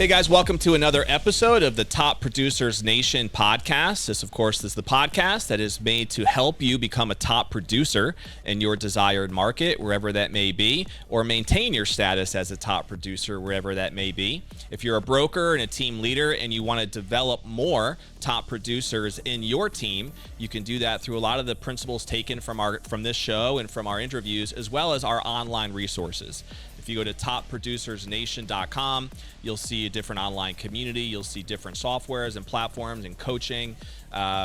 Hey guys, welcome to another episode of the Top Producers Nation podcast. This, of course, is the podcast that is made to help you become a top producer in your desired market, wherever that may be, or maintain your status as a top producer, wherever that may be. If you're a broker and a team leader and you want to develop more top producers in your team, you can do that through a lot of the principles taken from this show and from our interviews, as well as our online resources. If you go to topproducersnation.com, you'll see a different online community. You'll see different softwares and platforms and coaching.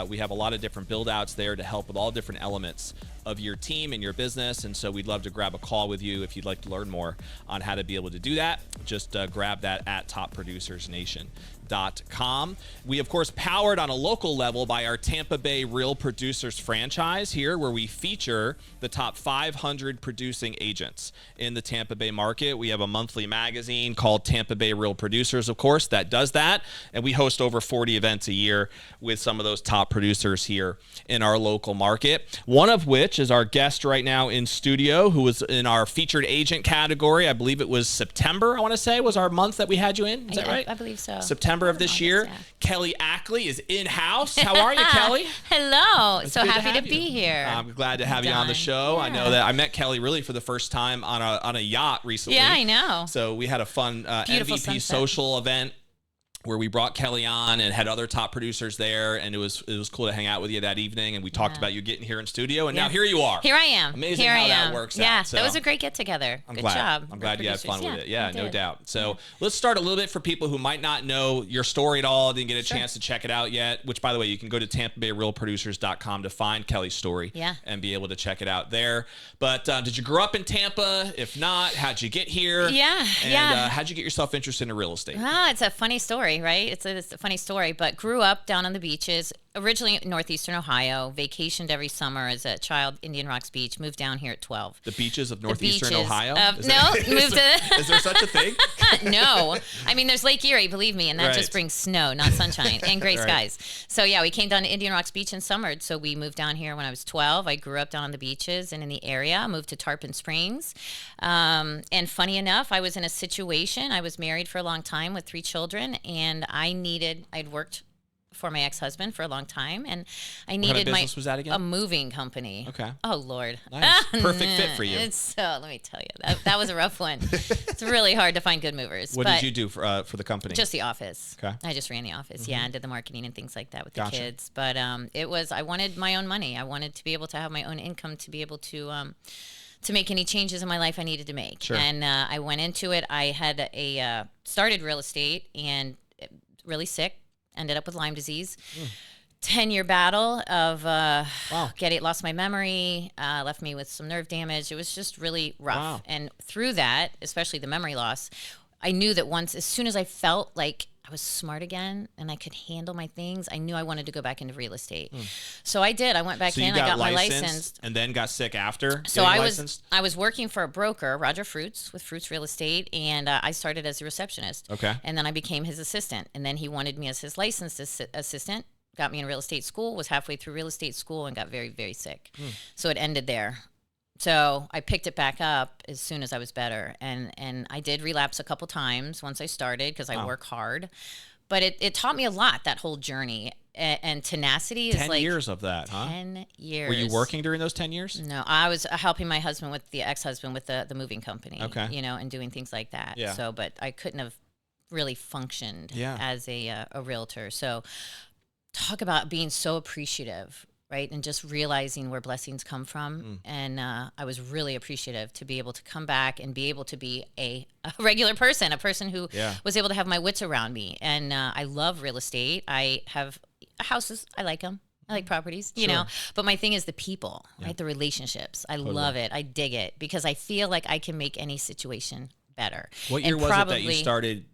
We have a lot of different build outs there to help with all different elements of your team and your business. And so we'd love to grab a call with you if you'd like to learn more on how to be able to do that. Just grab that at topproducersnation.com. We, of course, powered on a local level by our Tampa Bay Real Producers franchise here, where we feature the top 500 producing agents in the Tampa Bay market. We have a monthly magazine called Tampa Bay Real Producers, of course, that does that. And we host over 40 events a year with some of those top producers here in our local market. One of which is our guest right now in studio, who was in our featured agent category. I believe it was September, I want to say, was our month that we had you in. Is that right? I believe so. September of this year. Yeah. Kelly Ackley is in-house. How are you, Kelly? Hello. It's so happy to be here. I'm glad to have you on the show. Yeah. I know that I met Kelly really for the first time on a yacht recently. Yeah, I know. So we had a fun MVP sunset. Social event where we brought Kelly on and had other top producers there, and it was cool to hang out with you that evening, and we talked about you getting here in studio, and now here you are. Here I am. Amazing how that works out. So that was a great get-together. Good job. I'm glad you had fun with it. Yeah, no doubt. So let's start a little bit for people who might not know your story at all, didn't get a chance to check it out yet, which, by the way, you can go to TampaBayRealProducers.com to find Kelly's story and be able to check it out there. But did you grow up in Tampa? If not, how'd you get here? And how'd you get yourself interested in real estate? It's a funny story, right? It's a funny story, but grew up down on the beaches, originally northeastern Ohio, vacationed every summer as a child, Indian Rocks Beach, moved down here at 12. The beaches of northeastern Ohio? Is there such a thing? No. I mean, there's Lake Erie, believe me, and that just brings snow, not sunshine, and gray skies. So yeah, we came down to Indian Rocks Beach and summered. So we moved down here when I was 12. I grew up down on the beaches and in the area, moved to Tarpon Springs. And funny enough, I was in a situation, I was married for a long time with 3 children, and I'd worked for my ex-husband for a long time, and I needed what kind of business was that again? A moving company. Okay. Oh Lord. Nice. Perfect fit for you. Let me tell you, that was a rough one. It's really hard to find good movers. What did you do for the company? Just the office. Okay. I just ran the office, and did the marketing and things like that with the kids. But I wanted my own money. I wanted to be able to have my own income to be able to make any changes in my life I needed to make. Sure. And I went into it. I had started real estate and really sick. Ended up with Lyme disease. 10-year battle of lost my memory, left me with some nerve damage. It was just really rough. Wow. And through that, especially the memory loss, I knew that as soon as I felt like I was smart again and I could handle my things, I knew I wanted to go back into real estate. So I did. I went back in, I got my license. And then got sick after So I was working for a broker, Roger Fruits, with Fruits Real Estate, and I started as a receptionist. Okay. And then I became his assistant. And then he wanted me as his licensed assistant, got me in real estate school, was halfway through real estate school, and got very, very sick. So it ended there. So I picked it back up as soon as I was better. And I did relapse a couple times once I started because I work hard. But it taught me a lot, that whole journey. And tenacity is 10 years of that, huh? 10 years. Were you working during those 10 years? No, I was helping my husband with the ex-husband with the moving company. Okay. And doing things like that. Yeah. So, but I couldn't have really functioned as a realtor. So talk about being so appreciative, right? And just realizing where blessings come from. And I was really appreciative to be able to come back and be able to be a regular person, a person who was able to have my wits around me. And I love real estate. I have houses. I like them. I like properties, you know, but my thing is the people, right? The relationships. I love it. I dig it because I feel like I can make any situation better. What year was it that you started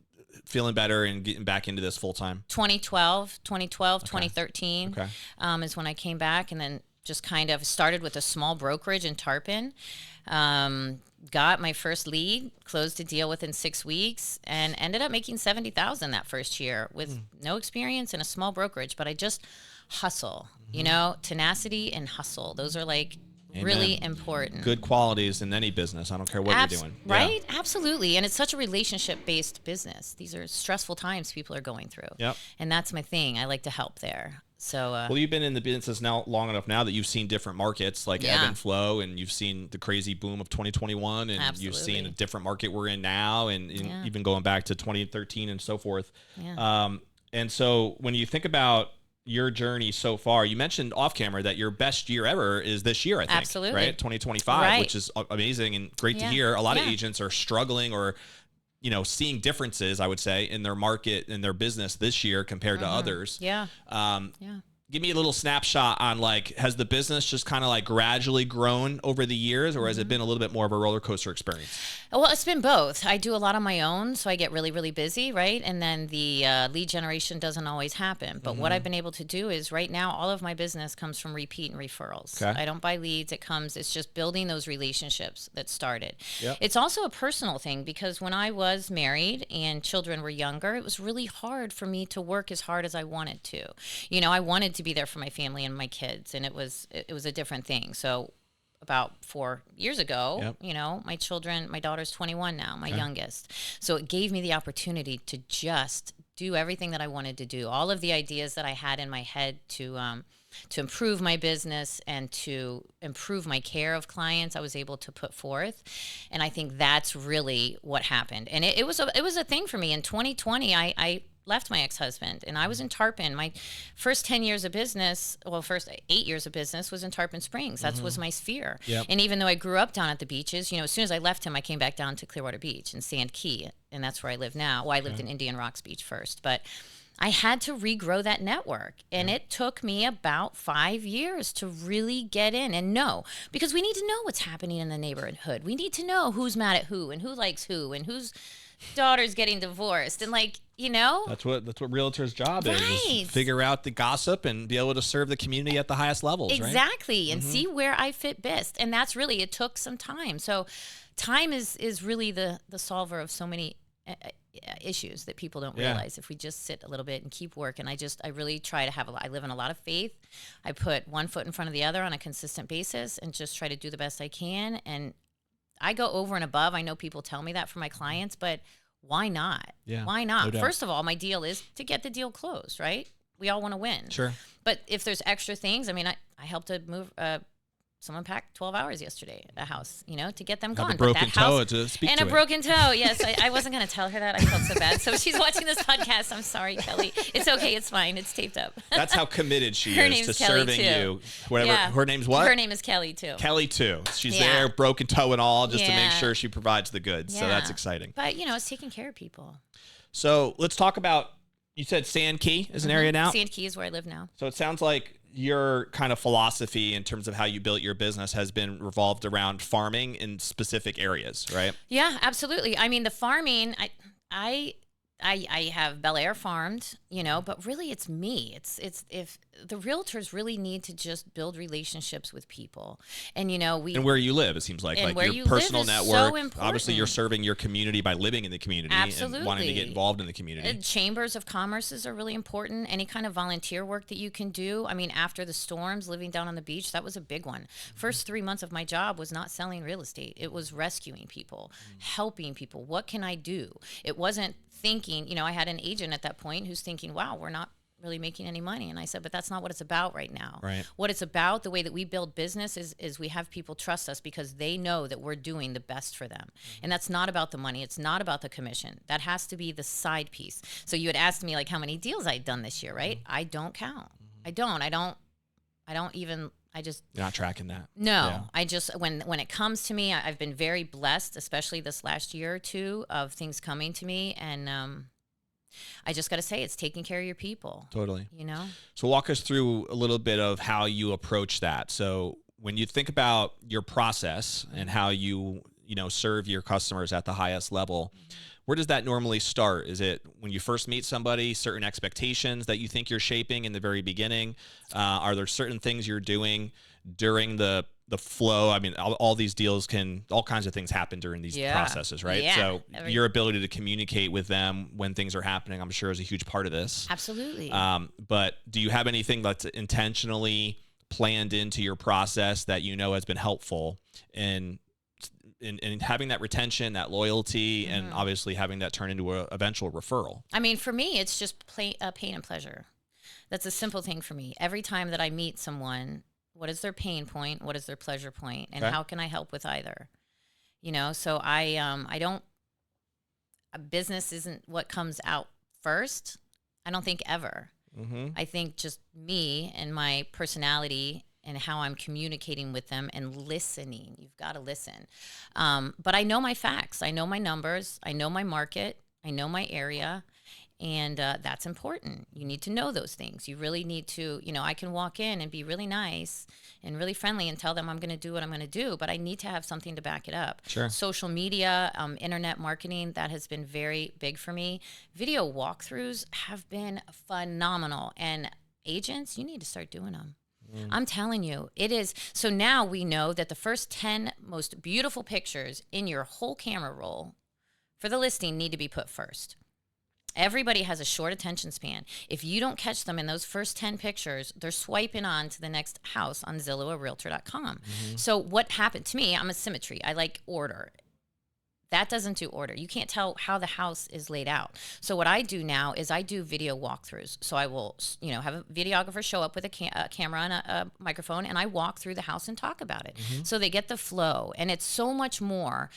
feeling better and getting back into this full time? 2012, 2013 is when I came back, and then just kind of started with a small brokerage in Tarpon. Got my first lead, closed a deal within 6 weeks, and ended up making $70,000 that first year with no experience in a small brokerage. But I just hustle, tenacity and hustle. Those are like Really important. Good qualities in any business. I don't care what you're doing. Right? Yeah. Absolutely. And it's such a relationship-based business. These are stressful times people are going through. Yep. And that's my thing. I like to help there. So, well, you've been in the business now long enough now that you've seen different markets like ebb and flow, and you've seen the crazy boom of 2021, and you've seen a different market we're in now, and even going back to 2013 and so forth. Yeah. And so when you think about your journey so far, you mentioned off camera that your best year ever is this year, I think. Absolutely. Right? 2025, which is amazing and great to hear. A lot of agents are struggling or, seeing differences, I would say, in their market, in their business this year compared to others. Yeah. Give me a little snapshot on has the business just kind of gradually grown over the years, or has it been a little bit more of a roller coaster experience? Well, it's been both. I do a lot on my own, so I get really, really busy, right? And then the lead generation doesn't always happen. But what I've been able to do is right now, all of my business comes from repeat and referrals. Okay. I don't buy leads. It's just building those relationships that started. Yep. It's also a personal thing because when I was married and children were younger, it was really hard for me to work as hard as I wanted to. I wanted to be there for my family and my kids, and it was a different thing. So about 4 years ago, my daughter's 21 now, my youngest. So it gave me the opportunity to just do everything that I wanted to do. All of the ideas that I had in my head to improve my business and to improve my care of clients, I was able to put forth. And I think that's really what happened. And it was a thing for me. In 2020, I left my ex-husband and I was in Tarpon. My first 10 years of business, first 8 years of business was in Tarpon Springs. That was my sphere. Yep. And even though I grew up down at the beaches, as soon as I left him, I came back down to Clearwater Beach and Sand Key. And that's where I live now. Well, I lived in Indian Rocks Beach first, but I had to regrow that network. And it took me about 5 years to really get in and know, because we need to know what's happening in the neighborhood. We need to know who's mad at who and who likes who and whose daughter's getting divorced. And that's what realtor's job is figure out the gossip and be able to serve the community at the highest levels. Exactly. Right? And see where I fit best. And that's really, it took some time. So time is really the solver of so many issues that people don't realize if we just sit a little bit and keep working. I really try to I live in a lot of faith. I put one foot in front of the other on a consistent basis and just try to do the best I can. And I go over and above. I know people tell me that for my clients, but why not? Yeah, why not? No, first of all, my deal is to get the deal closed, right? We all want to win. Sure. But if there's extra things, I helped to move someone packed 12 hours yesterday at a house, to get them gone. A broken toe to speak and to a broken toe. Yes, I wasn't going to tell her that. I felt so bad. So if she's watching this podcast, I'm sorry, Kelly. It's okay. It's fine. It's taped up. That's how committed she is to serving you. Whatever. Yeah. Her name's what? Her name is Kelly too. Kelly too. She's there, broken toe and all, just to make sure she provides the goods. So that's exciting. But it's taking care of people. So let's talk about. You said Sand Key is an area now. Sand Key is where I live now. So it sounds like your kind of philosophy in terms of how you built your business has been revolved around farming in specific areas, right? Yeah, absolutely. The farming, I have Bel Air farmed, but really it's me. It's if the realtors really need to just build relationships with people. And, and where you live, it seems like your personal network. Obviously, you're serving your community by living in the community and wanting to get involved in the community. Chambers of commerces are really important. Any kind of volunteer work that you can do. After the storms, living down on the beach, that was a big one. First 3 months of my job was not selling real estate. It was rescuing people, helping people. What can I do? It wasn't thinking, I had an agent at that point who's thinking, wow, we're not really making any money. And I said, but that's not what it's about right now. Right. What it's about, the way that we build business is we have people trust us because they know that we're doing the best for them. And that's not about the money. It's not about the commission. That has to be the side piece. So you had asked me how many deals I'd done this year, right? I don't count. I don't even, you're not tracking that. No, yeah. I just, when it comes to me, I've been very blessed, especially this last year or two of things coming to me. And, I just got to say, it's taking care of your people. Totally. So walk us through a little bit of how you approach that. So when you think about your process and how you serve your customers at the highest level, where does that normally start? Is it when you first meet somebody, certain expectations that you think you're shaping in the very beginning? Are there certain things you're doing during the flow? All these deals all kinds of things happen during these processes, right? Yeah. So your ability to communicate with them when things are happening, I'm sure, is a huge part of this. Absolutely. But do you have anything that's intentionally planned into your process that you know has been helpful in having that retention, that loyalty, and obviously having that turn into an eventual referral? I mean, for me, it's just pain and pleasure. That's a simple thing for me. Every time that I meet someone, what is their pain point? What is their pleasure point? And how can I help with either? You know, so I don't, business isn't what comes out first. I don't think ever. I think just me and my personality and how I'm communicating with them and listening. You've got to listen. But I know my facts. I know my numbers. I know my market. I know my area. And that's important. You need to know those things. You really need to, you know, I can walk in and be really nice and really friendly and tell them I'm going to do what I'm going to do, but I need to have something to back it up. Sure. Social media, internet marketing, that has been very big for me. Video walkthroughs have been phenomenal. And agents, you need to start doing them. I'm telling you, it is. So now we know that the first 10 most beautiful pictures in your whole camera roll for the listing need to be put first. Everybody has a short attention span. If you don't catch them in those first 10 pictures, they're swiping on to the next house on Zillow or Realtor.com. So what happened to me, I'm a symmetry. I like order. That doesn't do order. You can't tell how the house is laid out. So what I do now is I do video walkthroughs. So I will, you know, have a videographer show up with a camera and a microphone, and I walk through the house and talk about it. So they get the flow. And it's so much more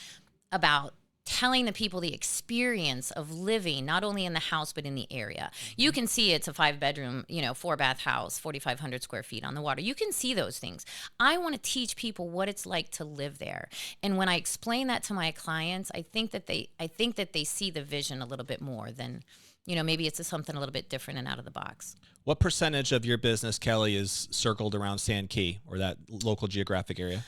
about telling the people the experience of living not only in the house but in the area. You can see it's a 5-bedroom, you know, 4-bath house, 4,500 square feet on the water. You can see those things. I want to teach people what it's like to live there. And when I explain that to my clients, I think that they see the vision a little bit more than, you know, maybe it's something a little bit different and out of the box. What percentage of your business, Kelly, is circled around Sand Key or that local geographic area?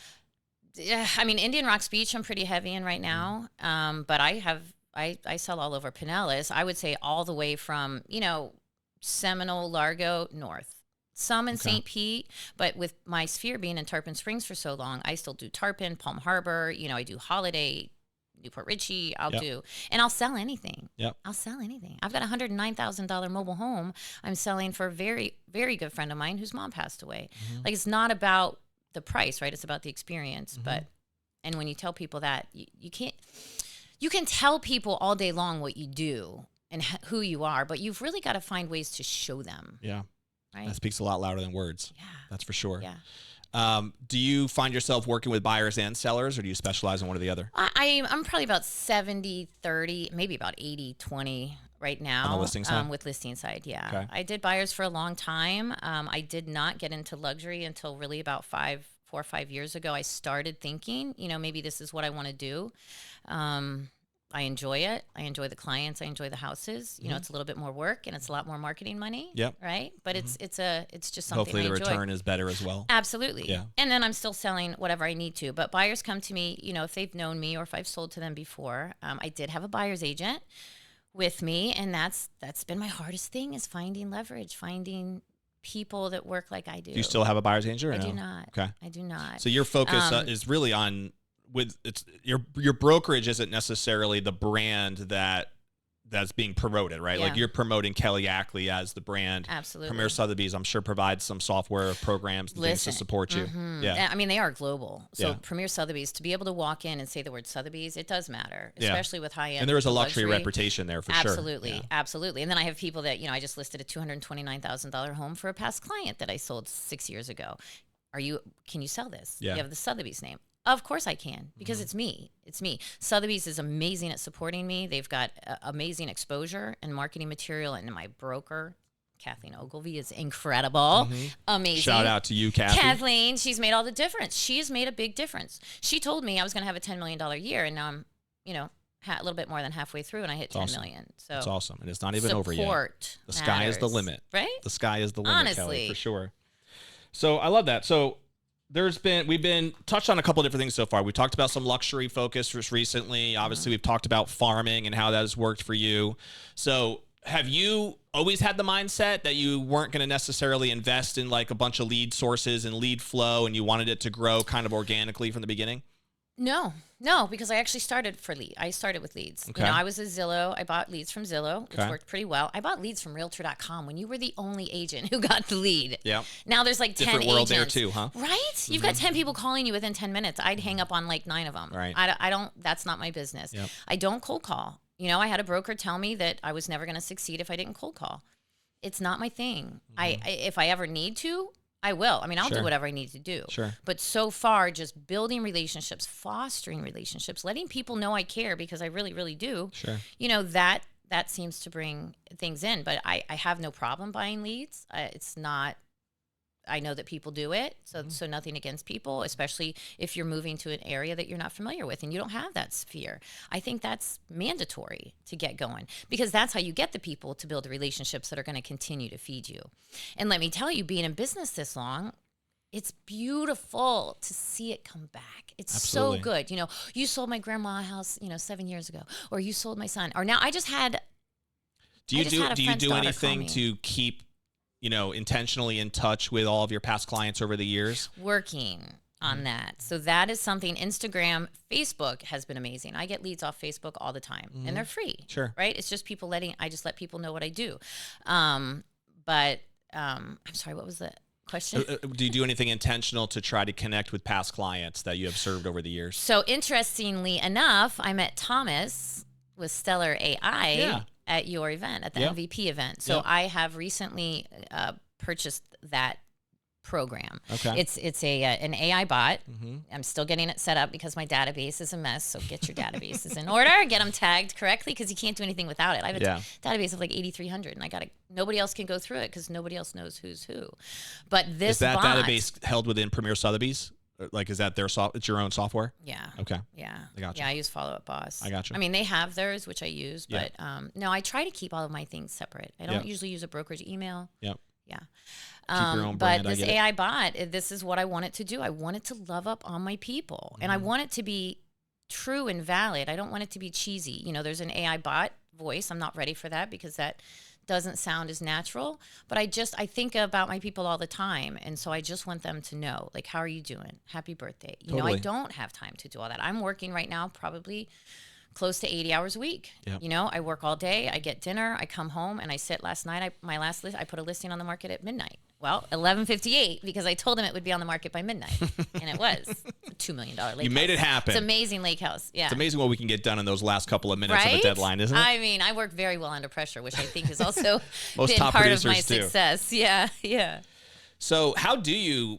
Yeah, I mean, Indian Rocks Beach, I'm pretty heavy in right now. But I sell all over Pinellas. I would say all the way from, you know, Seminole, Largo, north. Some in St. Pete, but with my sphere being in Tarpon Springs for so long, I still do Tarpon, Palm Harbor. You know, I do Holiday, Newport Richie. I'll sell anything. I'll sell anything. I've got a $109,000 mobile home I'm selling for a very, very good friend of mine whose mom passed away. Like, it's not about the price, right? It's about the experience. And when you tell people that, you can tell people all day long what you do and who you are, but you've really got to find ways to show them. Yeah. Right. That speaks a lot louder than words. Yeah. That's for sure. Yeah. Do you find yourself working with buyers and sellers, or do you specialize in one or the other? I'm probably about 70-30, maybe about 80-20 right now. On the listing side? With listing side, yeah. Okay. I did buyers for a long time. I did not get into luxury until really about 4 or 5 years ago. I started thinking, you know, maybe this is what I want to do. I enjoy it. I enjoy the clients. I enjoy the houses. You know, it's a little bit more work and it's a lot more marketing money. Yep. Right. But it's just something Hopefully the I enjoy. return is better as well. Absolutely. Yeah. And then I'm still selling whatever I need to. But buyers come to me, you know, if they've known me or if I've sold to them before. I did have a buyer's agent with me, and that's been my hardest thing, is finding leverage, finding people that work like I do. Do you still have a buyer's agent? Or I no? do not. Okay. I do not. So your focus is really on your brokerage isn't necessarily the brand that's being promoted, right? Yeah. Like, you're promoting Kelly Ackley as the brand. Absolutely. Premier Sotheby's, I'm sure, provides some software programs and things to support you. Yeah. I mean, they are global. So Yeah. Premier Sotheby's, to be able to walk in and say the word Sotheby's, it does matter, especially with high-end. And there is a luxury reputation there for sure. Absolutely. Yeah. Absolutely. And then I have people that, you know, I just listed a $229,000 home for a past client that I sold 6 years ago. Can you sell this? Yeah. You have the Sotheby's name. Of course I can, because it's me. It's me. Sotheby's is amazing at supporting me. They've got amazing exposure and marketing material. And my broker, Kathleen Ogilvy, is incredible. Amazing. Shout out to you, Kathy. Kathleen, she's made all the difference. She has made a big difference. She told me I was going to have a $10 million year, and now I'm, you know, a little bit more than halfway through, and I hit 10 million. So that's awesome. And it's not even over yet. The sky is the limit. Right? The sky is the limit, Honestly. Kelly, for sure. So I love that. So we've been touched on a couple of different things so far. We talked about some luxury focus just recently. Obviously, we've talked about farming and how that has worked for you. So have you always had the mindset that you weren't going to necessarily invest in like a bunch of lead sources and lead flow, and you wanted it to grow kind of organically from the beginning? No, because I actually started with leads. Okay. I was a Zillow. I bought leads from Zillow, which Okay. worked pretty well. I bought leads from Realtor.com when you were the only agent who got the lead. Yeah. Now there's like 10 Different world agents. there too, huh? Right? You've got 10 people calling you within 10 minutes. I'd hang up on like 9 of them. Right. I don't, that's not my business. Yep. I don't cold call. I had a broker tell me that I was never going to succeed if I didn't cold call. It's not my thing. If I ever need to, I will. I'll do whatever I need to do. Sure. But so far, just building relationships, fostering relationships, letting people know I care because I really, really do. Sure. That seems to bring things in. But I have no problem buying leads. It's not. I know that people do it, so nothing against people, especially if you're moving to an area that you're not familiar with and you don't have that sphere. I think that's mandatory to get going because that's how you get the people to build the relationships that are going to continue to feed you. And let me tell you, being in business this long, it's beautiful to see it come back. It's Absolutely. so good. You sold my grandma a house, 7 years ago, or you sold my son, or now I just had. Do you do anything to keep intentionally in touch with all of your past clients over the years? Working on that. So that is something. Instagram, Facebook has been amazing. I get leads off Facebook all the time and they're free. Sure. Right? It's just I just let people know what I do. I'm sorry, what was the question? Do you do anything intentional to try to connect with past clients that you have served over the years? So interestingly enough, I met Thomas with Stellar AI at your event, at the MVP event. So I have recently purchased that program. Okay. It's an AI bot. I'm still getting it set up because my database is a mess. So get your databases in order, get them tagged correctly because you can't do anything without it. I have a database of like 8,300 and nobody else can go through it because nobody else knows who's who. But this is that bot, database held within Premier Sotheby's? Like, is that it's your own software? Yeah. Okay. Yeah. I got you. Yeah, I use Follow Up Boss. I got you. They have theirs, which I use, but no, I try to keep all of my things separate. I don't usually use a brokerage email. Yep. Yeah. Keep your own brand. But this AI bot, this is what I want it to do. I want it to love up on my people, and I want it to be true and valid. I don't want it to be cheesy. There's an AI bot voice. I'm not ready for that because that doesn't sound as natural, but I think about my people all the time. And so I just want them to know, like, how are you doing? Happy birthday. Totally. I don't have time to do all that. I'm working right now, probably close to 80 hours a week. Yep. I work all day, I get dinner, I come home and I sit. Last night, I put a listing on the market at midnight. Well, 11:58 because I told him it would be on the market by midnight, and it was a $2 million lake house. You made it happen. It's amazing lake house. Yeah, it's amazing what we can get done in those last couple of minutes of a deadline, isn't it? I work very well under pressure, which I think is also Most been top part of my producers do. success. Yeah. So how do you,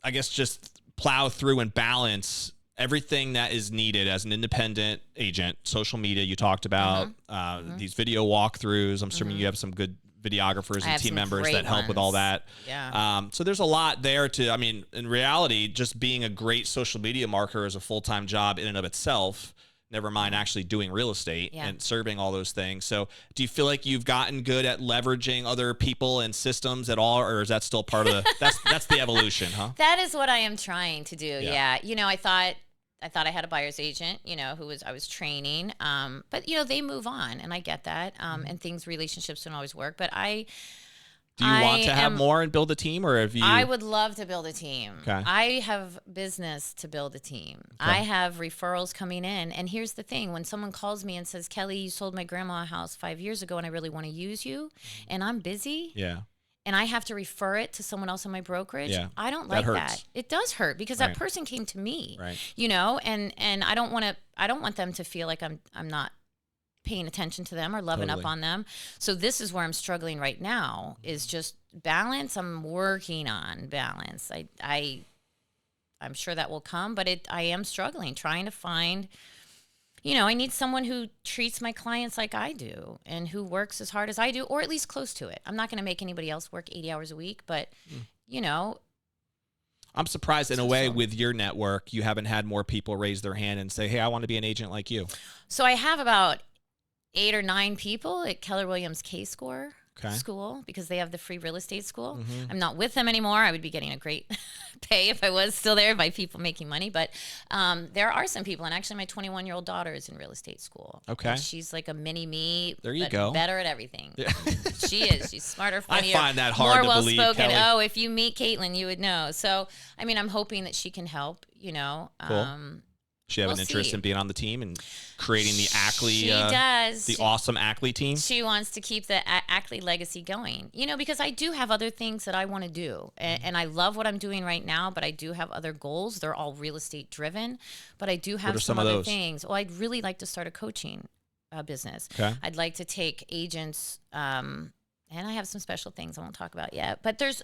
I guess, just plow through and balance everything that is needed as an independent agent? Social media, you talked about, these video walkthroughs. I'm assuming you have some good videographers and team members that help with all that. Yeah. So there's a lot there in reality, just being a great social media marketer is a full-time job in and of itself, never mind actually doing real estate and serving all those things. So do you feel like you've gotten good at leveraging other people and systems at all, or is that still part of that's the evolution, huh? That is what I am trying to do. Yeah. I thought I had a buyer's agent, who I was training. But they move on and I get that. And relationships don't always work, but do you want to have more and build a team, or have you? I would love to build a team. Okay. I have business to build a team. Okay. I have referrals coming in. And here's the thing. When someone calls me and says, Kelly, you sold my grandma a house 5 years ago and I really want to use you and I'm busy. Yeah. And I have to refer it to someone else in my brokerage. Yeah. I don't like that. It does hurt because that Right. person came to me. Right. And I don't want them to feel like I'm not paying attention to them or loving up on them. So this is where I'm struggling right now is just balance. I'm working on balance. I'm sure that will come, but I am struggling trying to find, I need someone who treats my clients like I do and who works as hard as I do, or at least close to it. I'm not going to make anybody else work 80 hours a week, but I'm surprised in a way with your network, you haven't had more people raise their hand and say, hey, I want to be an agent like you. So I have about 8 or 9 people at Keller Williams K-Score school because they have the free real estate school. I'm not with them anymore. I would be getting a great pay if I was still there by people making money. But there are some people, and actually my 21-year-old daughter is in real estate school. Okay. She's like a mini me. There you go. Better at everything. Yeah. She is. She's smarter, funnier, I find that hard more to believe, well-spoken. Kelly. Oh, if you meet Caitlin, you would know. So, I'm hoping that she can help, Cool. She have an interest in being on the team and creating the Ackley. She does. The awesome Ackley team. She wants to keep the Ackley legacy going, because I do have other things that I want to do. And I love what I'm doing right now, but I do have other goals. They're all real estate driven, but I do have some other things. Well, I'd really like to start a coaching business. Okay. I'd like to take agents, and I have some special things I won't talk about yet, but there's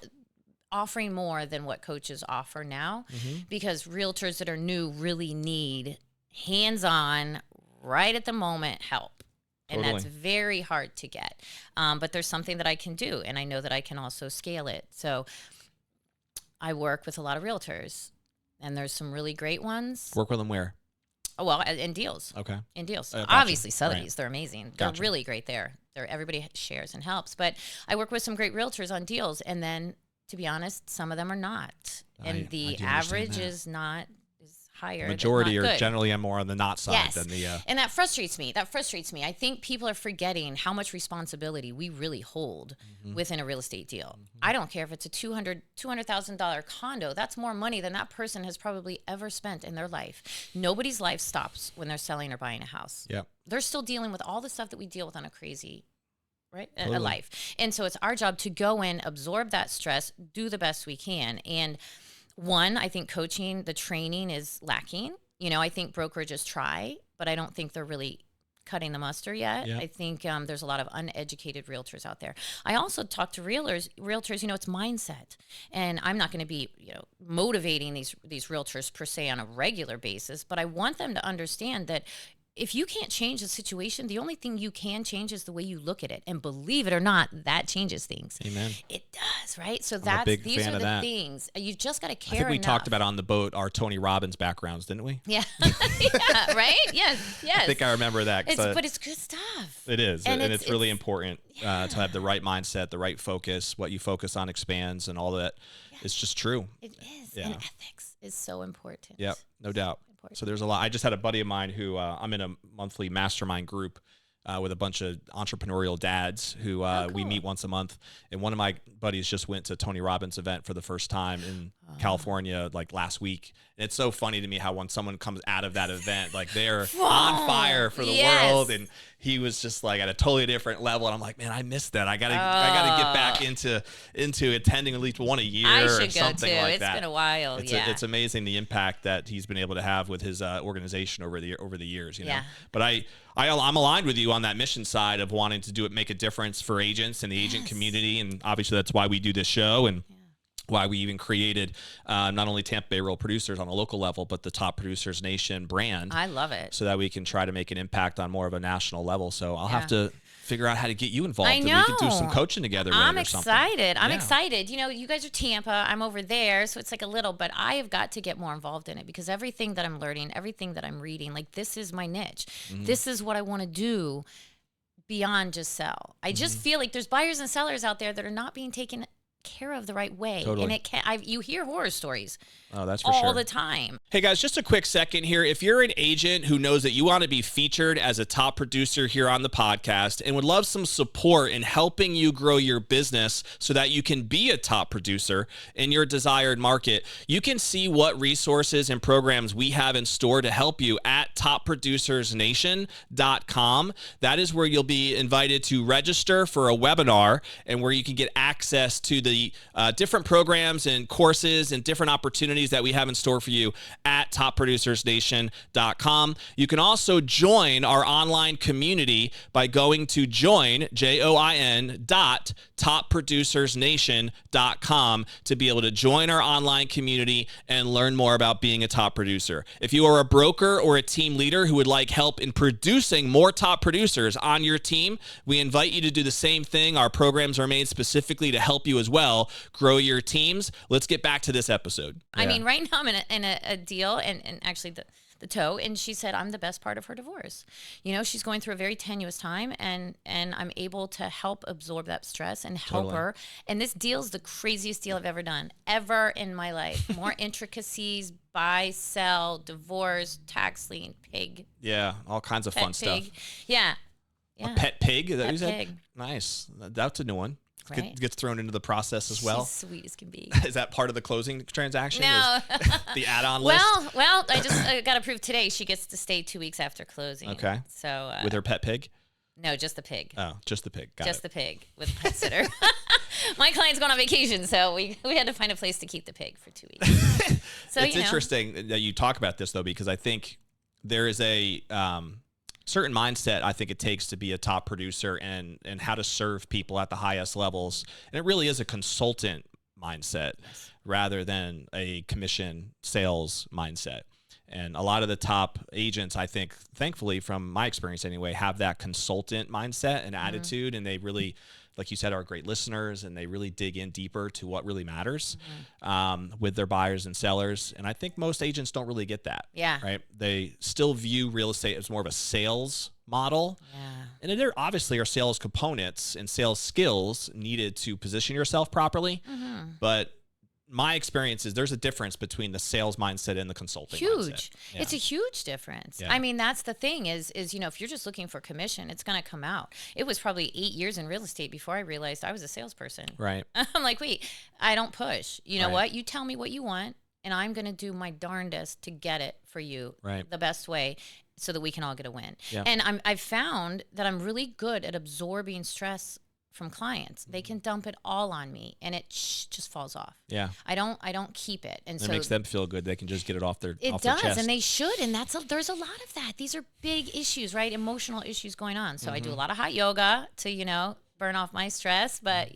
offering more than what coaches offer now, because realtors that are new really need hands-on, right at the moment help. And that's very hard to get. But there's something that I can do, and I know that I can also scale it. So I work with a lot of realtors, and there's some really great ones. Work with them where? Oh, well, in deals. Okay. In deals. Gotcha. Obviously, Sotheby's, they're amazing. Gotcha. They're really great there. Everybody shares and helps. But I work with some great realtors on deals, and then, to be honest, some of them are not. And the average is higher. The majority are generally more on the not side than the. And that frustrates me. I think people are forgetting how much responsibility we really hold within a real estate deal. I don't care if it's a $200,000 condo. That's more money than that person has probably ever spent in their life. Nobody's life stops when they're selling or buying a house. Yeah. They're still dealing with all the stuff that we deal with on a crazy a life. And so it's our job to go in, absorb that stress, do the best we can. And one, I think coaching, the training is lacking. I think brokerages try, but I don't think they're really cutting the mustard yet. I think there's a lot of uneducated realtors out there. I also talk to realtors, it's mindset. And I'm not going to be, motivating these realtors per se on a regular basis, but I want them to understand that if you can't change the situation, the only thing you can change is the way you look at it. And believe it or not, that changes things. Amen. It does, right? So these are the things. You've just got to care enough. I think we enough. talked about on the boat our Tony Robbins backgrounds, didn't we? Yeah. Yeah, right? Yes. I think I remember that. But it's good stuff. It is. And it's really important to have the right mindset, the right focus. What you focus on expands, and all that. Yeah. It's just true. It is. Yeah. And ethics is so important. Yep, no doubt. So there's a lot. I just had a buddy of mine who I'm in a monthly mastermind group with a bunch of entrepreneurial dads who cool. we meet once a month. And one of my buddies just went to Tony Robbins' event for the first time in California, like last week. And it's so funny to me how when someone comes out of that event, like they're on fire for the world. And he was just like at a totally different level. And I'm like, man, I missed that. I gotta get back into attending at least one a year or something like that. It's been a while. It's amazing the impact that he's been able to have with his organization over the years. You know, but I'm aligned with you on that mission side of wanting to make a difference for agents and the agent community, and obviously that's why we do this show and why we even created not only Tampa Bay Real Producers on a local level, but the Top Producers Nation brand. I love it. So that we can try to make an impact on more of a national level. So I'll have to figure out how to get you involved. I know. And we can do some coaching together. I'm excited. I'm excited. You guys are Tampa. I'm over there. So it's like a little, but I have got to get more involved in it because everything that I'm learning, everything that I'm reading, like this is my niche. This is what I want to do beyond just sell. I just feel like there's buyers and sellers out there that are not being taken care of the right way. Totally. And you hear horror stories that's for sure. all the time. Hey guys, just a quick second here. If you're an agent who knows that you want to be featured as a top producer here on the podcast and would love some support in helping you grow your business so that you can be a top producer in your desired market, you can see what resources and programs we have in store to help you at topproducersnation.com. That is where you'll be invited to register for a webinar and where you can get access to the different programs and courses and different opportunities that we have in store for you at topproducersnation.com. You can also join our online community by going to join.topproducersnation.com to be able to join our online community and learn more about being a top producer. If you are a broker or a team leader who would like help in producing more top producers on your team, we invite you to do the same thing. Our programs are made specifically to help you as well grow your teams. Let's get back to this episode. I mean, right now I'm in a deal and actually the toe, and she said I'm the best part of her divorce. She's going through a very tenuous time, and I'm able to help absorb that stress and help her. And this deal's the craziest deal I've ever done, ever in my life. More intricacies, buy, sell, divorce, tax lien, pig. Yeah, all kinds of fun pig. stuff. Yeah. A pet pig? Is that what you said? Pig. Nice. That's a new one. Right. Gets thrown into the process as well. She's sweet as can be. Is that part of the closing transaction? No. The add-on list? Well, I just got approved today. She gets to stay 2 weeks after closing. Okay. So with her pet pig? No, just the pig. Oh, just the pig. Got just it. the pig with a pet sitter. My client's going on vacation, so we had to find a place to keep the pig for 2 weeks. So it's interesting that you talk about this, though, because I think there is a certain mindset I think it takes to be a top producer and how to serve people at the highest levels. And it really is a consultant mindset rather than a commission sales mindset. And a lot of the top agents, I think, thankfully, from my experience anyway, have that consultant mindset and attitude. And they really, like you said, are great listeners, and they really dig in deeper to what really matters with their buyers and sellers. And I think most agents don't really get that. Yeah. Right? They still view real estate as more of a sales model. Yeah. And there obviously are sales components and sales skills needed to position yourself properly. But my experience is there's a difference between the sales mindset and the consulting mindset. Yeah. It's a huge difference. Yeah. I mean, that's the thing is, if you're just looking for commission, it's going to come out. It was probably 8 years in real estate before I realized I was a salesperson. Right. I'm like, wait, I don't push. You know Right. what? You tell me what you want, and I'm going to do my darndest to get it for you the best way so that we can all get a win. Yeah. And I've found that I'm really good at absorbing stress from clients. They can dump it all on me, and it just falls off. Yeah, I don't keep it, and so it makes them feel good. They can just get it off their it off does, their chest. and they should. And there's a lot of that. These are big issues, right? Emotional issues going on. So I do a lot of hot yoga to burn off my stress, but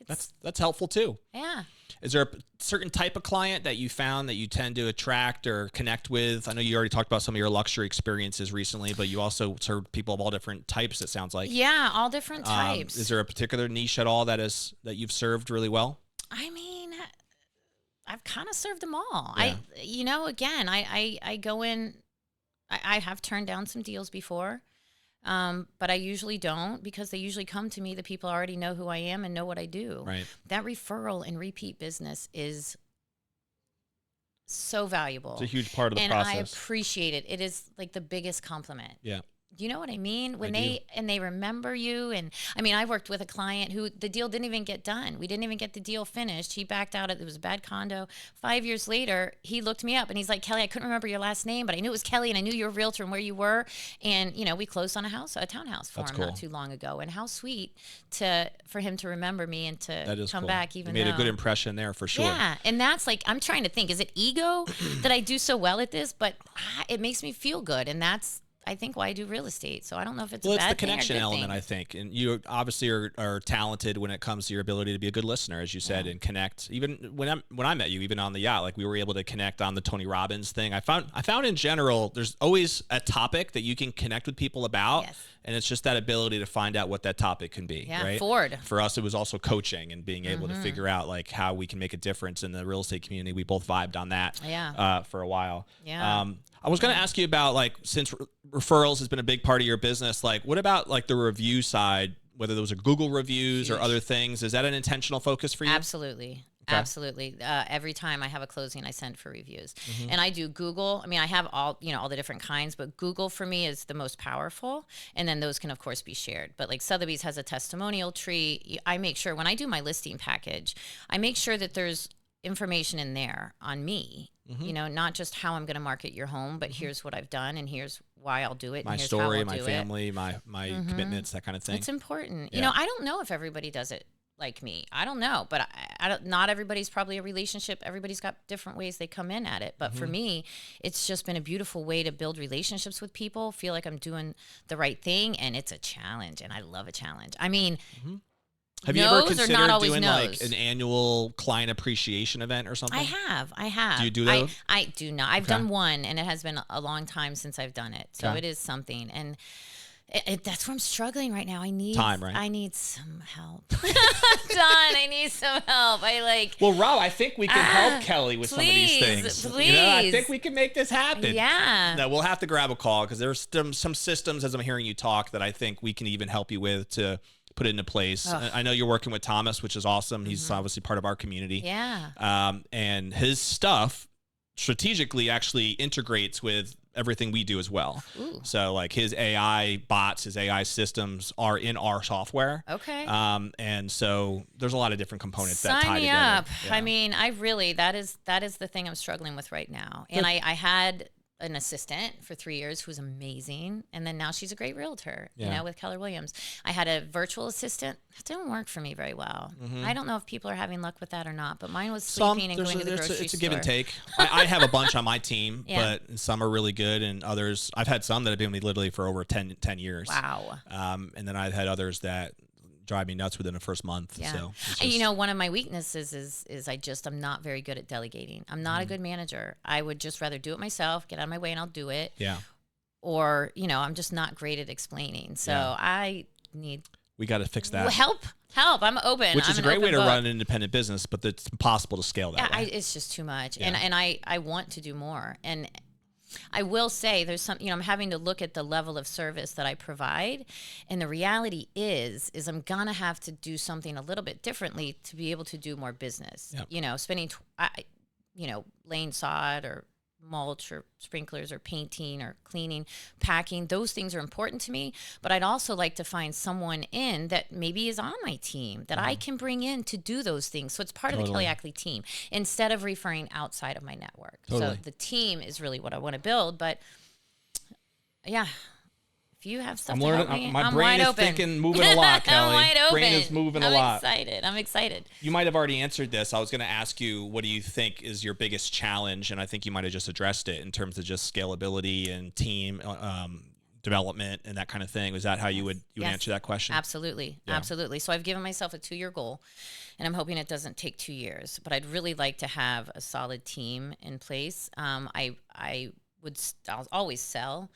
that's helpful too. Yeah. Is there a certain type of client that you found that you tend to attract or connect with? I know you already talked about some of your luxury experiences recently, but you also serve people of all different types, it sounds like. Yeah, all different types. Is there a particular niche at all that you've served really well? I mean, I've kind of served them all. Yeah. Again, I go in, I have turned down some deals before. But I usually don't, because they usually come to me. The people already know who I am and know what I do. Right. That referral and repeat business is so valuable. It's a huge part of the process. And I appreciate it. It is like the biggest compliment. Yeah. Do you know what I mean? When they remember you, and I mean, I worked with a client who the deal didn't even get done. We didn't even get the deal finished. He backed out. It was a bad condo. 5 years later, he looked me up and he's like, Kelly, I couldn't remember your last name, but I knew it was Kelly, and I knew you were a realtor and where you were. And we closed on a townhouse for him not too long ago. And how sweet for him to remember me and to come back. Even you made a good impression there for sure. Yeah, and that's like, I'm trying to think, is it ego that I do so well at this? But it makes me feel good, and that's, I think, why I do real estate. So I don't know if it's a bad thing. Well, it's the connection or a good element, thing. I think. And you obviously are talented when it comes to your ability to be a good listener, as you said, and connect. Even when I met you, even on the yacht, like we were able to connect on the Tony Robbins thing. I found in general, there's always a topic that you can connect with people about. Yes. And it's just that ability to find out what that topic can be. Yeah, right? For us, it was also coaching and being able to figure out like how we can make a difference in the real estate community. We both vibed on that for a while. Yeah. I was going to ask you about, like, since referrals has been a big part of your business, like, what about like the review side, whether those are Google reviews or other things? Is that an intentional focus for you? Absolutely. Okay. Absolutely. Every time I have a closing, I send for reviews. And I do Google. I mean, I have all the different kinds, but Google for me is the most powerful. And then those can, of course, be shared. But like Sotheby's has a testimonial tree. I make sure when I do my listing package, I make sure that there's information in there on me. Not just how I'm going to market your home, but here's what I've done, and here's why I'll do it. My and here's story, how I'll my do family, my commitments, that kind of thing. It's important. Yeah. I don't know if everybody does it like me. I don't know, but not everybody's probably a relationship. Everybody's got different ways they come in at it. But for me, it's just been a beautiful way to build relationships with people, feel like I'm doing the right thing. And it's a challenge, and I love a challenge. I mean, have you ever considered doing like an annual client appreciation event or something? I have. Do you do those? I do not. I've done one, and it has been a long time since I've done it. So it is something. And that's where I'm struggling right now. I need time, right? I need some help. Don, I need some help. Well, Rob, I think we can help Kelly with some of these things. Please. I think we can make this happen. Yeah. No, we'll have to grab a call, because there's some systems, as I'm hearing you talk, that I think we can even help you with to put it into place. Ugh. I know you're working with Thomas, which is awesome. He's obviously part of our community. Yeah. And his stuff strategically actually integrates with everything we do as well. Ooh. So like his AI bots, his AI systems are in our software. Okay. And so there's a lot of different components that tie Sign me together. up. Yeah. I mean, that is the thing I'm struggling with right now. And I had an assistant for 3 years who was amazing, and then now she's a great realtor, with Keller Williams. I had a virtual assistant. That didn't work for me very well. I don't know if people are having luck with that or not, but mine was sleeping and going to the grocery store. It's a give and take. I have a bunch on my team, but some are really good, and others, I've had some that have been with me literally for over 10 years. Wow. And then I've had others that drive me nuts within the first month. Yeah. So one of my weaknesses is I'm not very good at delegating. I'm not a good manager. I would just rather do it myself, get out of my way, and I'll do it. Yeah. Or, I'm just not great at explaining. So I need... We got to fix that. Help. I'm open. Which is I'm a great way to book. run an independent business, but it's impossible to scale that way. It's just too much. Yeah. And I want to do more. And I will say there's some, I'm having to look at the level of service that I provide. And the reality is I'm going to have to do something a little bit differently to be able to do more business. Yep. Spending, laying sod or mulch or sprinklers or painting or cleaning, packing, those things are important to me. But I'd also like to find someone in that maybe is on my team that I can bring in to do those things. So it's part of the Kelly Ackley team instead of referring outside of my network. So the team is really what I want to build. But yeah, if you have stuff to help me, my I'm brain wide is open. thinking, moving a lot, Kelly. I'm wide open. Brain is moving a lot. I'm excited. You might have already answered this. I was going to ask you, what do you think is your biggest challenge? And I think you might have just addressed it in terms of just scalability and team development and that kind of thing. Was that how you would answer that question? Absolutely. Yeah. Absolutely. So I've given myself a 2-year goal, and I'm hoping it doesn't take 2 years, but I'd really like to have a solid team in place. I'll always sell.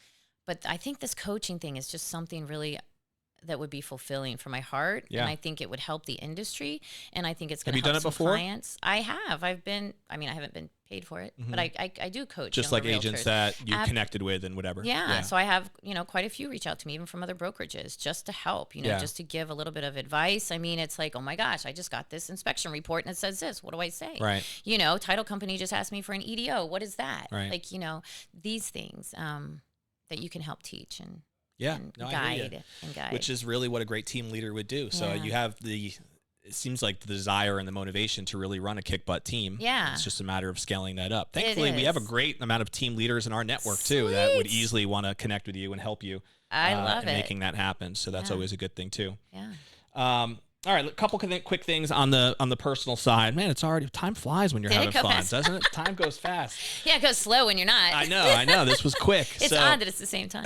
But I think this coaching thing is just something really that would be fulfilling for my heart. Yeah. And I think it would help the industry. And I think it's going to help some clients. I have. I haven't been paid for it, but I do coach. Just like agents that you connected with and whatever. Yeah. So I have, quite a few reach out to me, even from other brokerages, just to help, just to give a little bit of advice. I mean, it's like, oh my gosh, I just got this inspection report and it says this. What do I say? Right. Title company just asked me for an EDO. What is that? Right. Like, these things. That you can help teach and guide, which is really what a great team leader would do. So you have it seems like the desire and the motivation to really run a kick butt team. Yeah. It's just a matter of scaling that up. Thankfully, we have a great amount of team leaders in our network too that would easily want to connect with you and help you. I love it. Making that happen. So that's always a good thing too. Yeah. All right, a couple quick things on the personal side. Man, it's already time flies when you're having fun, doesn't it? Time goes fast. Yeah, it goes slow when you're not. I know. This was quick. It's odd that it's the same time.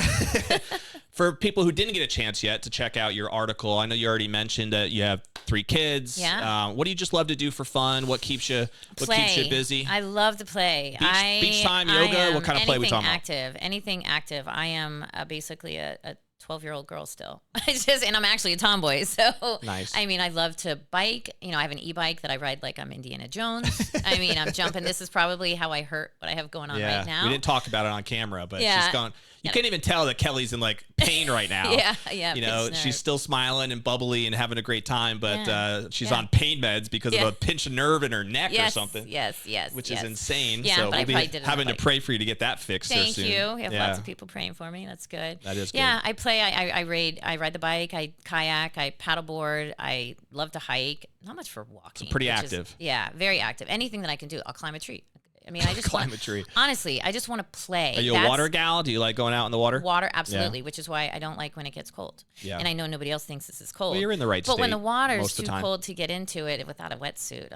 For people who didn't get a chance yet to check out your article, I know you already mentioned that you have 3 kids. Yeah. What do you just love to do for fun? What keeps you busy? I love to play. Beach time, yoga. What kind of play we talking about? Anything active. I am basically a 12-year-old girl still. And I'm actually a tomboy. So nice. I mean, I love to bike. I have an e-bike that I ride like I'm Indiana Jones. I mean, I'm jumping. This is probably how I hurt what I have going on right now. We didn't talk about it on camera, but she's gone. You can't even tell that Kelly's in like pain right now. Yeah. She's still smiling and bubbly and having a great time, but she's on pain meds because of a pinched nerve in her neck or something. Yes. Which is insane. Yeah, so but we'll I be having to pray for you to get that fixed soon. Thank you. We have lots of people praying for me. That's good. That is good. Yeah, I play. I ride the bike. I kayak. I paddleboard. I love to hike. Not much for walking. So pretty active. Very active. Anything that I can do. I'll climb a tree. I mean, I just climb a tree. Honestly, I just want to play. Are you a water gal? Do you like going out in the water? Water, absolutely, which is why I don't like when it gets cold. Yeah. And I know nobody else thinks this is cold. Well, you're in the right state. But when the water's too cold to get into it without a wetsuit,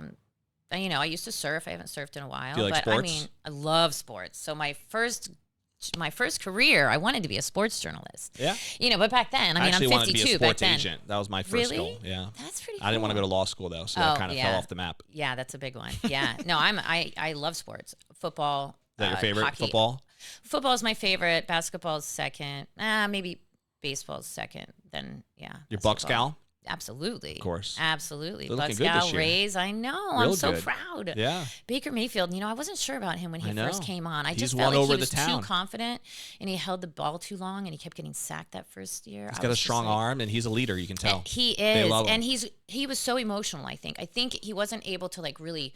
I used to surf. I haven't surfed in a while. Do you like but sports? I mean, I love sports. So my first career, I wanted to be a sports journalist. Yeah. But back then, I'm 52 wanted to be a sports back then. agent. That was my first goal. Yeah. That's pretty cool. I didn't want to go to law school though, so that kind of fell off the map. Yeah, that's a big one. Yeah. No, I love sports. Football. Is that your favorite? Hockey. Football? Football is my favorite. Basketball is second. Maybe baseball is second. Then Your Bucks gal? Absolutely. Of course. Absolutely. They're Bucks looking good gal, this year. Rays. I know. Real I'm so good. proud. Yeah. Baker Mayfield, I wasn't sure about him when he first came on. I just He's felt won like over he was the town. too confident and he held the ball too long and he kept getting sacked that first year. He's got a strong arm and he's a leader, you can tell. He They is. love him. And he was so emotional, I think. I think he wasn't able to really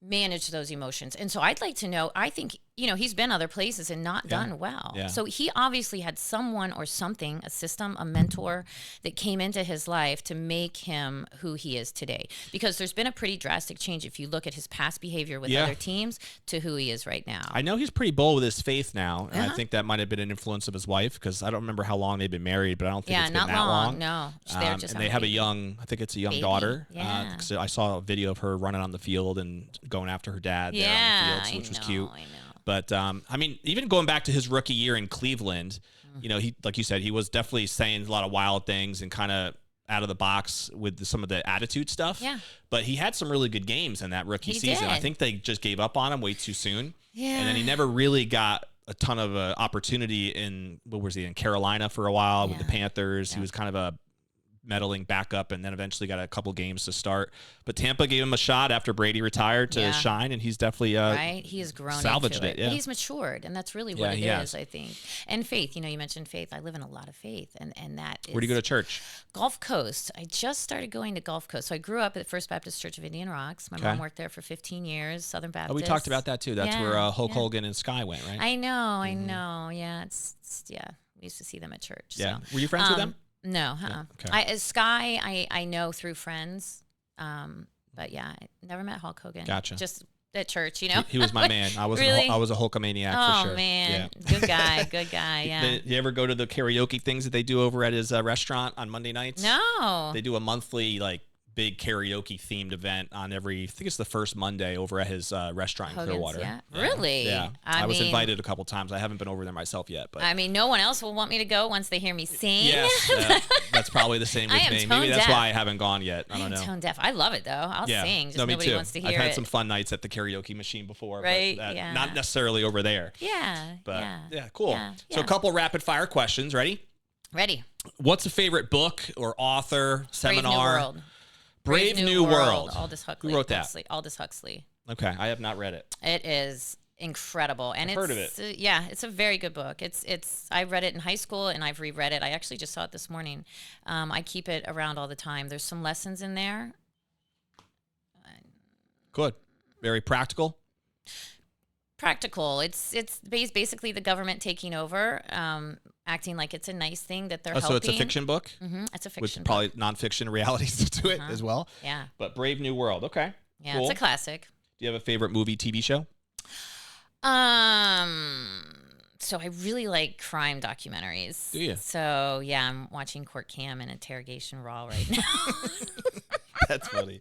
manage those emotions. And so I'd like to know, I think he's been other places and not done well. Yeah. So he obviously had someone or something, a system, a mentor that came into his life to make him who he is today. Because there's been a pretty drastic change if you look at his past behavior with other teams to who he is right now. I know he's pretty bold with his faith now, and I think that might have been an influence of his wife, because I don't remember how long they've been married, but I don't think it's been that long. No, and they have I think it's a young daughter. Yeah. 'Cause I saw a video of her running on the field and going after her dad there on the field, which was cute. I know. But even going back to his rookie year in Cleveland, he, like you said, he was definitely saying a lot of wild things and kind of out of the box with some of the attitude stuff. Yeah. But he had some really good games in that rookie season. Did. I think they just gave up on him way too soon. Yeah. And then he never really got a ton of opportunity in Carolina for a while with the Panthers. He was kind of a meddling backup, and then eventually got a couple games to start. But Tampa gave him a shot after Brady retired to shine, and he's definitely he has grown, salvaged into it. Yeah. But he's matured, and that's really what it is, I think. And faith, you mentioned faith. I live in a lot of faith, and that is. Where do you go to church? Gulf Coast. I just started going to Gulf Coast. So I grew up at the First Baptist Church of Indian Rocks. My mom worked there for 15 years, Southern Baptist. Oh, we talked about that too. That's where Hulk Hogan and Sky went, right? I know. Yeah, we used to see them at church. Yeah. So. Were you friends with them? No, okay. Sky, I know through friends, but I never met Hulk Hogan. Gotcha. Just at church, He was my man. I was really? I was a Hulkamaniac for sure. Oh man, yeah. good guy. Yeah. You ever go to the karaoke things that they do over at his restaurant on Monday nights? No. They do a monthly big karaoke themed event on I think it's the first Monday over at his restaurant in Clearwater. Yeah. Really? Yeah. I was invited a couple times. I haven't been over there myself yet, but no one else will want me to go once they hear me sing. Yes, that's probably the same with me. Maybe that's why I haven't gone yet. I don't know. Tone deaf. I love it though. I'll sing. Just me nobody too. wants to hear it. I've had some fun nights at the karaoke machine before, right? But yeah. Not necessarily over there. Yeah. But cool. Yeah. So a couple rapid fire questions. Ready? Ready. What's a favorite book or author, seminar? Brave New World. Brave New World. Aldous Huxley. Who wrote that? Aldous Huxley. Okay, I have not read it. It is incredible, and I've heard of it. It's a very good book. I read it in high school, and I've reread it. I actually just saw it this morning. I keep it around all the time. There's some lessons in there. Good. Very practical. Practical. It's basically the government taking over, acting like it's a nice thing that they're helping. So it's a fiction book? Mm-hmm. It's a fiction with probably nonfiction realities to it as well? Yeah. But Brave New World. Okay. Yeah, cool. it's a classic. Do you have a favorite movie, TV show? So I really like crime documentaries. Do you? So yeah, I'm watching Court Cam and Interrogation Raw right now. That's funny.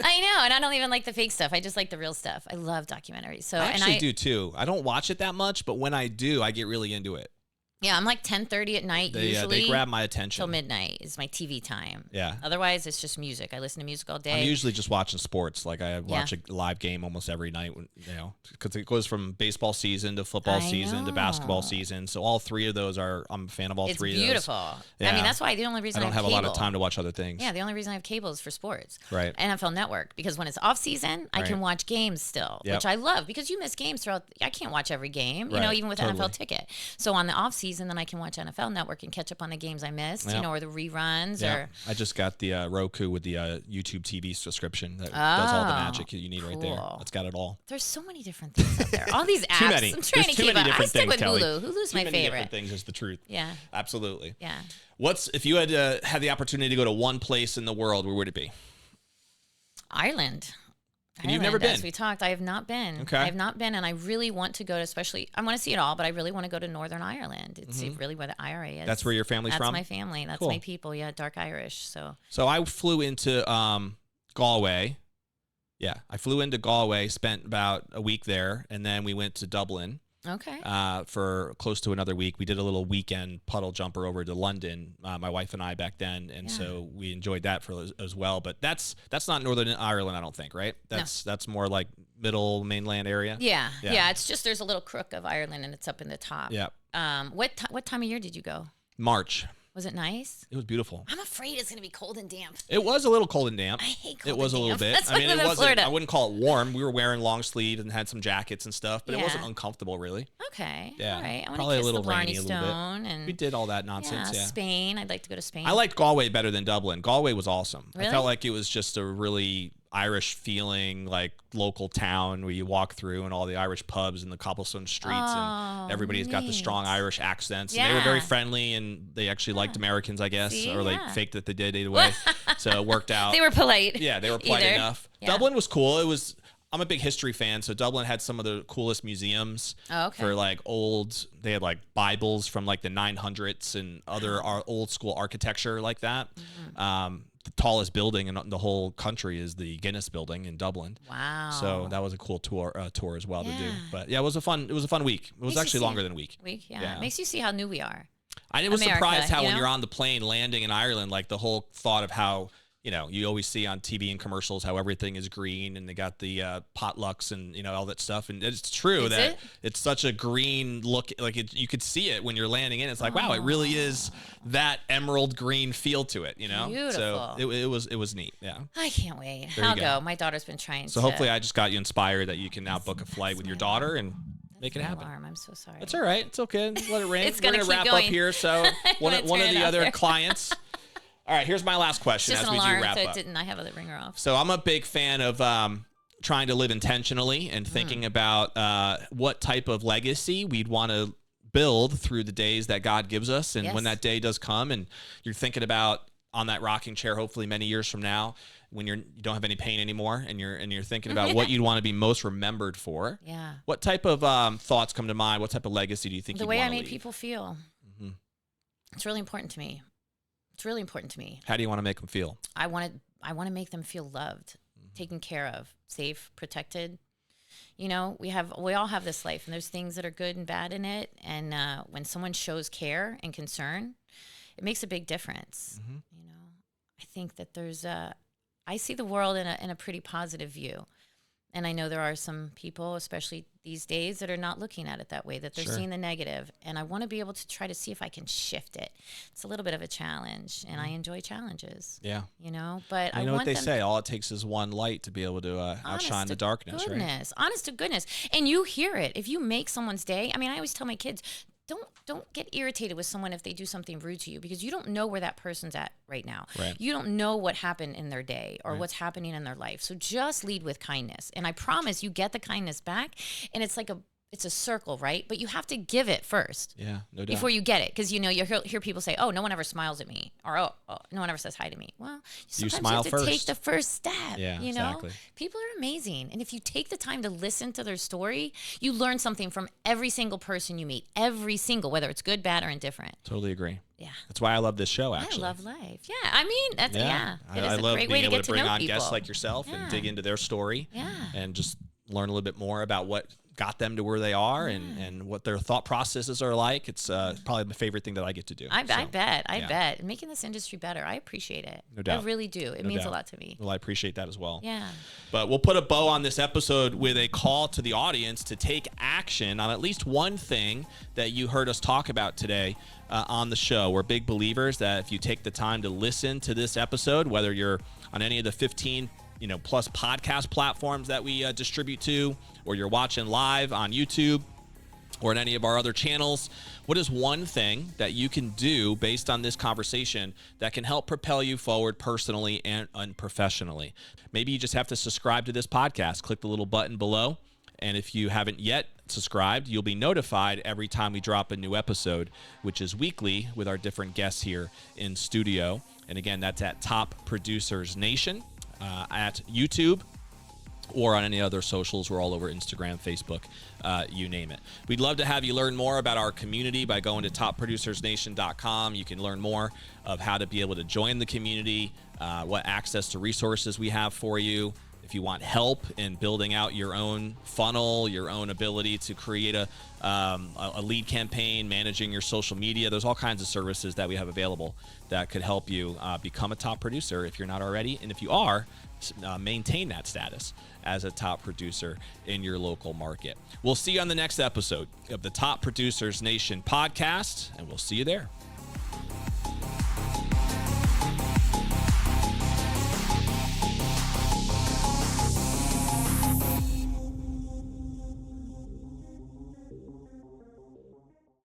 I know, and I don't even like the fake stuff. I just like the real stuff. I love documentaries. So I actually do too. I don't watch it that much, but when I do, I get really into it. Yeah, I'm like 10:30 at night usually. They grab my attention. Till midnight is my TV time. Yeah. Otherwise, it's just music. I listen to music all day. I'm usually just watching sports. Like I watch a live game almost every night, because it goes from baseball season to football season to basketball season. So all three of those I'm a fan of all three of those. It's beautiful. Yeah. I mean, that's why the only reason I don't have a lot of time to watch other things. Yeah, the only reason I have cable is for sports. Right. NFL Network, because when it's off season, I can watch games still, which I love, because you miss games throughout. I can't watch every game, even with an NFL ticket. So on the off season, then I can watch NFL Network and catch up on the games I missed, or the reruns. Yeah. Or I just got the Roku with the YouTube TV subscription that does all the magic you need right there. It's got it all. There's so many different things out there. All these apps. Too many. I'm trying to keep up. I stick with Kelly. Hulu. Hulu's my favorite. Too many different things is the truth. Yeah. Absolutely. Yeah. If you had had the opportunity to go to one place in the world, where would it be? Ireland. And you've never been? As we talked, I have not been. Okay. I have not been, and I really want to go to, I want to see it all, but I really want to go to Northern Ireland. It's really where the IRA is. That's where your family's from? That's my family. That's my people. Yeah, dark Irish. So I flew into Galway. Yeah, I flew into Galway, spent about a week there, and then we went to Dublin. Okay. For close to another week. We did a little weekend puddle jumper over to London, my wife and I back then, and so we enjoyed that as well. But that's not Northern Ireland, I don't think, right? That's more like middle mainland area. Yeah. It's just there's a little crook of Ireland, and it's up in the top. Yeah. What time of year did you go? March. Was it nice? It was beautiful. I'm afraid it's going to be cold and damp. It was a little cold and damp. I hate cold. It was and a little damp. bit. That's why I it wasn't. Florida. I wouldn't call it warm. We were wearing long sleeves and had some jackets and stuff, but it wasn't uncomfortable really. Okay. Yeah. All right. I want Probably to kiss a little the Blarney rainy a Stone little bit. and We did all that nonsense. Yeah. Spain. I'd like to go to Spain. I liked Galway better than Dublin. Galway was awesome. Really? I felt like it was just a really Irish feeling, like local town where you walk through and all the Irish pubs and the cobblestone streets, and everybody's got the strong Irish accents. And they were very friendly, and they actually liked Americans, I guess, or they faked that they did either way. So it worked out. They were polite. Yeah, they were polite enough. Yeah. Dublin was cool. I'm a big history fan, so Dublin had some of the coolest museums for like they had like Bibles from like the 900s and other old school architecture like that. The tallest building in the whole country is the Guinness Building in Dublin. Wow! So that was a cool tour as well to do. But yeah, it was a fun week. It was actually longer than a week. Yeah. It makes you see how new we are. I was surprised how when you're on the plane landing in Ireland, like the whole thought of how, you always see on TV and commercials how everything is green and they got the potlucks and, all that stuff. And it's true it's such a green look. Like you could see it when you're landing in. It's like, wow, it really is that emerald green feel to it, Beautiful. So it was neat. Yeah. I can't wait. I'll go. My daughter's been trying to. So hopefully I just got you inspired that you can now book a flight with your daughter and make it happen. Alarm. I'm so sorry. It's all right. It's okay. Let it ring. It's going to wrap going. up here. So one of the other clients. All right, here's my last question as we do wrap up. I have the ringer off. So I'm a big fan of trying to live intentionally and thinking about what type of legacy we'd want to build through the days that God gives us. And when that day does come and you're thinking about on that rocking chair, hopefully many years from now, when you don't have any pain anymore and you're thinking about what you'd want to be most remembered for. Yeah. What type of thoughts come to mind? What type of legacy do you think the way I made people feel? It's really important to me. It's really important to me. How do you want to make them feel? I want to make them feel loved, taken care of, safe, protected. We all have this life, and there's things that are good and bad in it. And when someone shows care and concern, it makes a big difference. I think that I see the world in a pretty positive view. And I know there are some people, especially these days, that are not looking at it that way, that they're seeing the negative. And I want to be able to try to see if I can shift it. It's a little bit of a challenge, and I enjoy challenges. Yeah. But I know want what they say. All it takes is one light to be able to outshine the darkness, right? Honest to goodness. And you hear it. If you make someone's day, I always tell my kids, don't get irritated with someone if they do something rude to you, because you don't know where that person's at right now. Right. You don't know what happened in their day or what's happening in their life. So just lead with kindness. And I promise you get the kindness back. And it's like it's a circle, right? But you have to give it first. Yeah, no doubt. Before you get it. Because, you hear people say, oh, no one ever smiles at me. Or, oh, no one ever says hi to me. Well, sometimes you have to first. Take the first step. Yeah, exactly. People are amazing. And if you take the time to listen to their story, you learn something from every single person you meet. Every single, whether it's good, bad, or indifferent. Totally agree. Yeah. That's why I love this show, actually. I love life. Yeah. That's, It is I a love great being way to able get to bring on people. guests like yourself and dig into their story. Yeah. And just learn a little bit more about what got them to where they are and what their thought processes are like. It's probably my favorite thing that I get to do. I bet. Making this industry better, I appreciate it. No doubt. I really do. It means a lot to me. Well, I appreciate that as well. Yeah. But we'll put a bow on this episode with a call to the audience to take action on at least one thing that you heard us talk about today on the show. We're big believers that if you take the time to listen to this episode, whether you're on any of the 15 plus podcast platforms that we distribute to, or you're watching live on YouTube or in any of our other channels, what is one thing that you can do based on this conversation that can help propel you forward personally and professionally? Maybe you just have to subscribe to this podcast. Click the little button below. And if you haven't yet subscribed, you'll be notified every time we drop a new episode, which is weekly with our different guests here in studio. And again, that's at Top Producers Nation. At YouTube or on any other socials. We're all over Instagram, Facebook, you name it. We'd love to have you learn more about our community by going to topproducersnation.com. You can learn more of how to be able to join the community, what access to resources we have for you. If you want help in building out your own funnel, your own ability to create a lead campaign, managing your social media, there's all kinds of services that we have available that could help you become a top producer if you're not already. And if you are, maintain that status as a top producer in your local market. We'll see you on the next episode of the Top Producers Nation podcast, and we'll see you there.